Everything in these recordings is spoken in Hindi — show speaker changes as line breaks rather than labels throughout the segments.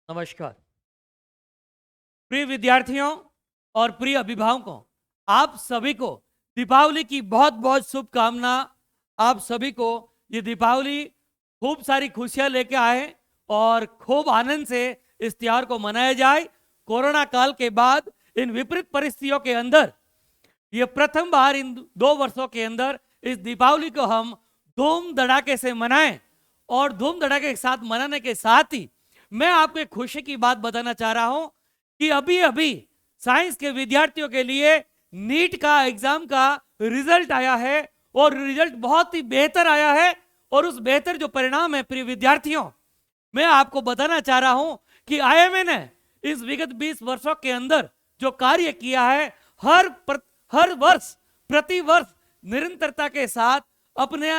नमस्कार। प्रिय विद्यार्थियों और प्रिय अभिभावकों, आप सभी को दीपावली की बहुत बहुत शुभकामना। आप सभी को ये दीपावली खूब सारी खुशियां लेके आए और खूब आनंद से इस त्योहार को मनाया जाए। कोरोना काल के बाद इन विपरीत परिस्थितियों के अंदर ये प्रथम बार इन 2 वर्षों के अंदर इस दीपावली को हम धूम धड़ाके से मनाएं। और धूम धड़ाके के साथ मनाने के साथ ही मैं आपको एक खुशी की बात बताना चाह रहा हूं कि अभी अभी साइंस के विद्यार्थियों के लिए नीट का एग्जाम का रिजल्ट आया है और रिजल्ट बहुत ही बेहतर आया है। और उस बेहतर जो परिणाम है प्रिय विद्यार्थियों, मैं आपको बताना चाह रहा हूं कि आईएमए ने इस विगत 20 वर्षों के अंदर जो कार्य किया है, हर वर्ष प्रति वर्ष निरंतरता के साथ अपने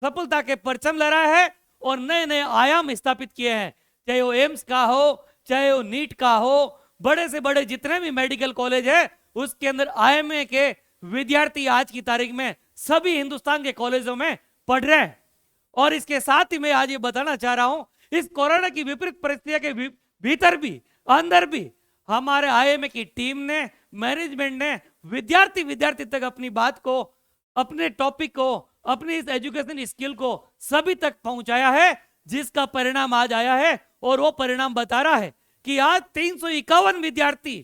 सफलता के परचम लहराया है और नए नए आयाम स्थापित किए हैं। चाहे वो एम्स का हो, चाहे वो नीट का हो, बड़े से बड़े जितने भी मेडिकल कॉलेज है उसके अंदर आईएमए के विद्यार्थी आज की तारीख में सभी हिंदुस्तान के कॉलेजों में पढ़ रहे हैं। और इसके साथ ही मैं आज ये बताना चाह रहा हूं, इस कोरोना की विपरीत परिस्थितियों के भीतर भी अंदर भी हमारे आईएमए की टीम ने, मैनेजमेंट ने विद्यार्थी तक अपनी बात को, अपने टॉपिक को, अपनी इस एजुकेशन स्किल को सभी तक पहुंचाया है, जिसका परिणाम आज आया है। और वो परिणाम बता रहा है कि आज 351 विद्यार्थी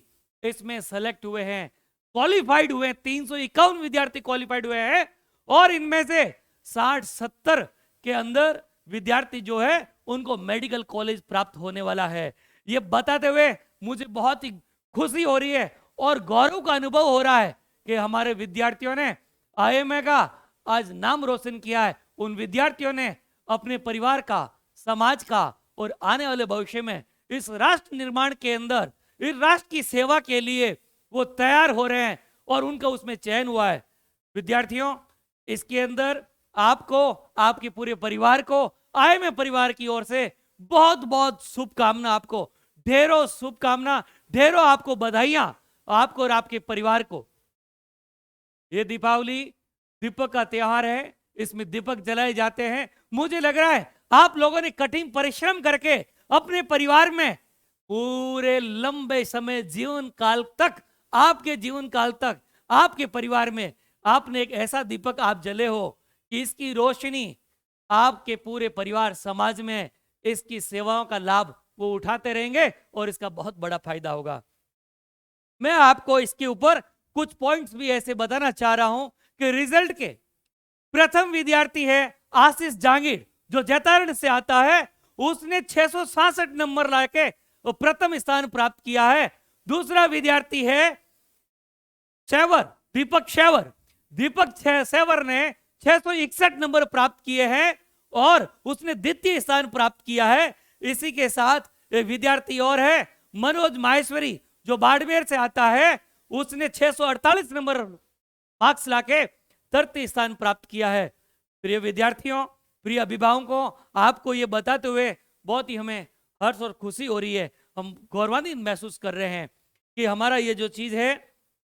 इसमें सेलेक्ट हुए हैं, क्वालिफाइड हुए। 351 विद्यार्थी क्वालिफाइड हुए हैं और इनमें से 60-70 के अंदर विद्यार्थी जो है उनको मेडिकल कॉलेज प्राप्त होने वाला है। ये बताते हुए मुझे बहुत ही खुशी हो रही है और गौरव का अनुभव हो रहा है कि हमारे विद्यार्थियों ने आईएमए का आज नाम रोशन किया है। उन विद्यार्थियों ने अपने परिवार का, समाज का और आने वाले भविष्य में इस राष्ट्र निर्माण के अंदर, इस राष्ट्र की सेवा के लिए वो तैयार हो रहे हैं और उनका उसमें चयन हुआ है। विद्यार्थियों, इसके अंदर आपको, आपके पूरे परिवार को, आईएमए परिवार की ओर से बहुत बहुत शुभकामना। आपको ढेरों शुभकामना, ढेरों आपको बधाइयां, आपको और आपके परिवार को। ये दीपावली दीपक का त्योहार है, इसमें दीपक जलाए जाते हैं। मुझे लग रहा है आप लोगों ने कठिन परिश्रम करके अपने परिवार में पूरे लंबे समय जीवन काल तक, आपके जीवन काल तक आपके परिवार में आपने एक ऐसा दीपक आप जले हो कि इसकी रोशनी आपके पूरे परिवार, समाज में इसकी सेवाओं का लाभ वो उठाते रहेंगे और इसका बहुत बड़ा फायदा होगा। मैं आपको इसके ऊपर कुछ पॉइंट्स भी ऐसे बताना चाह रहा हूं कि रिजल्ट के प्रथम विद्यार्थी है आशीष जांगीर, जो जैतारण से आता है। उसने 667 नंबर लाके प्रथम स्थान प्राप्त किया है। दूसरा विद्यार्थी है शेवर, दीपक शेवर। दीपक शेवर ने 661 नंबर प्राप्त किए हैं और उसने द्वितीय स्थान प्राप्त किया है। इसी के साथ एक विद्यार्थी और है मनोज माहेश्वरी, जो बाड़मेर से आता है। उसने 648 नंबर मार्क्स लाके तृतीय स्थान प्राप्त किया है। प्रिय विद्यार्थियों, प्रिय अभिभावकों, आपको ये बताते हुए बहुत ही हमें हर्ष और खुशी हो रही है। हम गौरवान्वित महसूस कर रहे हैं कि हमारा ये जो चीज है,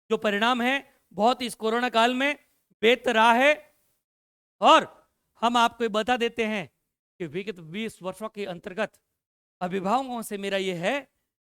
जो परिणाम है, बहुत इस कोरोना काल में बेहतर रहा है। और हम आपको बता देते हैं कि विगत 20 वर्षों के अंतर्गत अभिभावकों से मेरा ये है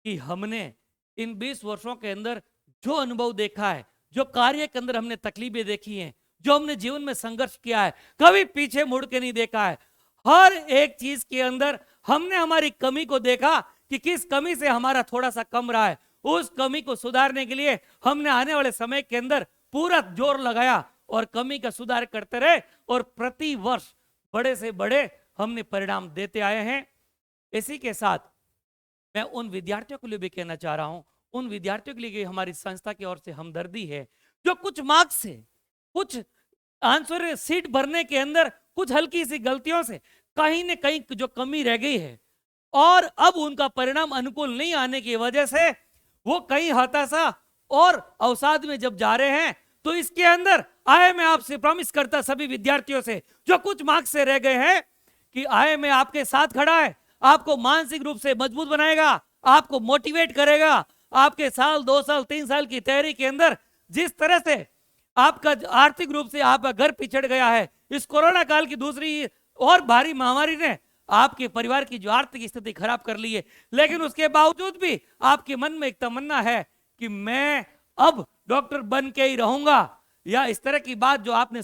कि हमने इन 20 वर्षों के अंदर जो अनुभव देखा है, जो कार्य के अंदर हमने तकलीफें देखी हैं, जो हमने जीवन में संघर्ष किया है, कभी पीछे मुड़ के नहीं देखा है। हर एक चीज के अंदर हमने हमारी कमी को देखा कि किस कमी से हमारा थोड़ा सा कम रहा है। उस कमी को सुधारने के लिए हमने आने वाले समय के अंदर पूरा जोर लगाया और कमी का सुधार करते रहे और प्रति वर्ष बड़े से बड़े हमने परिणाम देते आए हैं। इसी के साथ मैं उन विद्यार्थियों के लिए भी कहना चाह रहा हूं, उन विद्यार्थियों के लिए हमारी संस्था की ओर से हमदर्दी है, जो कुछ मार्क्स से, कुछ आंसर सीट भरने के अंदर कुछ हल्की सी गलतियों से कहीं न कहीं जो कमी रह गई है और अब उनका परिणाम अनुकूल नहीं आने की वजह से वो कहीं हताशा और अवसाद में जब जा रहे हैं, तो इसके अंदर मैं आपसे प्रॉमिस करता सभी विद्यार्थियों से जो कुछ मार्क्स से रह गए हैं कि मैं आपके साथ खड़ा है, आपको मानसिक रूप से मजबूत बनाएगा, आपको मोटिवेट करेगा। आपके साल, 2 साल, 3 साल की तैयारी के अंदर जिस तरह से आपका आर्थिक रूप से आपका घर पिछड़ गया है, इस कोरोना काल की दूसरी और भारी महामारी ने आपके परिवार की जो आर्थिक स्थिति खराब कर ली है, लेकिन उसके बावजूद भी आपके मन में एक तमन्ना है कि मैं अब डॉक्टर बन के ही रहूंगा, या इस तरह की बात जो आपने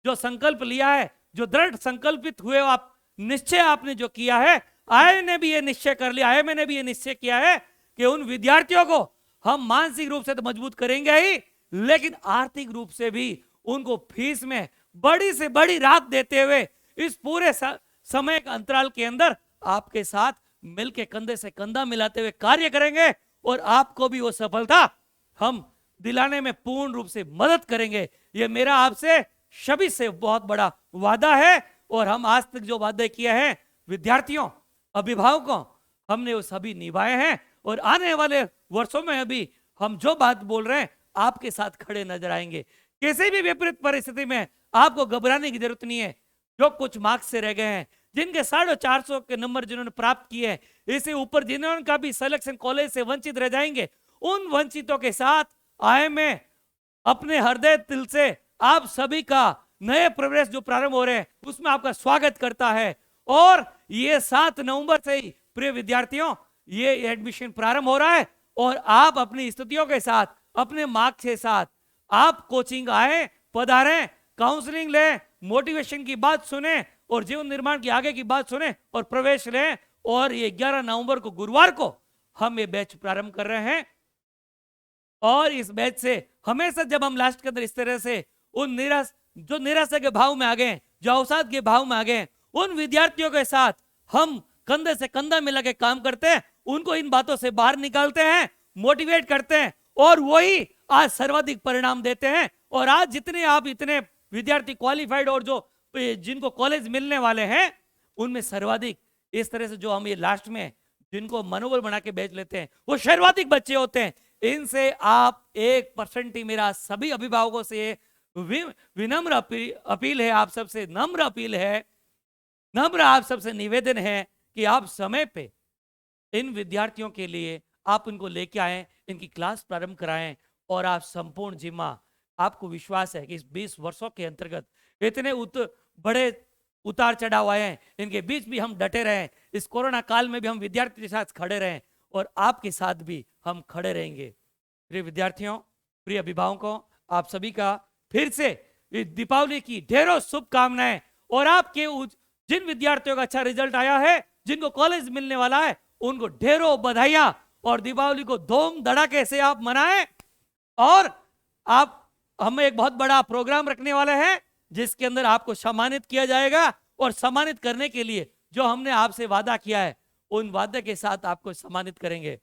जो संकल्प लिया है, जो दृढ़ संकल्पित हुए हो आप, निश्चय आपने जो किया है, आय ने भी ये निश्चय कर लिया है, मैंने भी ये निश्चय किया है कि उन विद्यार्थियों को हम मानसिक रूप से तो मजबूत करेंगे ही, लेकिन आर्थिक रूप से भी उनको फीस में बड़ी से बड़ी राहत देते हुए इस पूरे समय के अंतराल के अंदर आपके साथ मिलके कंधे से कंधा मिलाते हुए कार्य करेंगे, और आपको भी वो सफलता हम दिलाने में पूर्ण रूप से मदद करेंगे। ये मेरा आपसे सभी से बहुत बड़ा वादा है, और हम आज तक जो वादे किए हैं विद्यार्थियों, अभिभावकों, हमने वो सभी निभाए हैं, और आने वाले वर्षों में अभी हम जो बात बोल रहे हैं आपके साथ खड़े नजर आएंगे। किसी भी विपरीत परिस्थिति में आपको घबराने की जरूरत नहीं है। जो कुछ मार्क्स से रह गए हैं, जिनके 450 के नंबर जिन्होंने प्राप्त किए हैं, इससे ऊपर जिन्होंने का भी सिलेक्शन कॉलेज से वंचित रह जाएंगे, उन वंचितों के साथ आए मैं अपने हृदय दिल से आप सभी का नए प्रवेश जो प्रारंभ हो रहे हैं उसमें आपका स्वागत करता है। और ये 7 नवंबर से ही प्रिय विद्यार्थियों ये एडमिशन प्रारंभ हो रहा है, और आप अपनी स्थितियों के साथ, अपने मार्क्स के साथ आप कोचिंग आए, पधारें, काउंसलिंग लें, मोटिवेशन की बात सुने, और जीवन निर्माण की आगे की बात सुने, और प्रवेश लें। और ये 11 नवंबर को गुरुवार को हम ये बैच प्रारंभ कर रहे हैं, और इस बैच से हमेशा जब हम लास्ट के अंदर इस तरह से उन निराशा के भाव में आ गए, जो अवसाद के भाव में आ गए, उन विद्यार्थियों के साथ हम कंधे से कंधा मिला के काम करते हैं, उनको इन बातों से बाहर निकालते हैं, मोटिवेट करते हैं, और वही आज सर्वाधिक परिणाम देते हैं। और आज जितने आप इतने विद्यार्थी क्वालिफाइड और जो जिनको कॉलेज मिलने वाले हैं, उनमें सर्वाधिक इस तरह से जो हम ये लास्ट में जिनको मनोबल बना के बेच लेते हैं वो सर्वाधिक बच्चे होते हैं। इनसे आप 1% ही, मेरा सभी अभिभावकों से विनम्र अपील है, आप सबसे नम्र अपील है, नम्र आप सबसे निवेदन है कि आप समय पे इन विद्यार्थियों के लिए आप इनको लेके आएं, इनकी क्लास प्रारंभ कराएं, और आप संपूर्ण जिम्मा, आपको विश्वास है कि इस 20 वर्षों के अंतर्गत इतने बड़े उतार चढ़ाव आए हैं, इनके बीच भी हम डटे रहे, इस कोरोना काल में भी हम विद्यार्थी के साथ खड़े रहें, और आपके साथ भी हम खड़े रहेंगे। प्रिय विद्यार्थियों, प्रिय अभिभावकों, आप सभी का फिर से इस दीपावली की ढेरों शुभकामनाएं, और आपके जिन विद्यार्थियों का अच्छा रिजल्ट आया है, जिनको कॉलेज मिलने वाला है, उनको ढेरों बधाइयां, और दीपावली को धूम धड़ाके से आप मनाएं। और आप हम एक बहुत बड़ा प्रोग्राम रखने वाले हैं जिसके अंदर आपको सम्मानित किया जाएगा, और सम्मानित करने के लिए जो हमने आपसे वादा किया है उन वादे के साथ आपको सम्मानित करेंगे।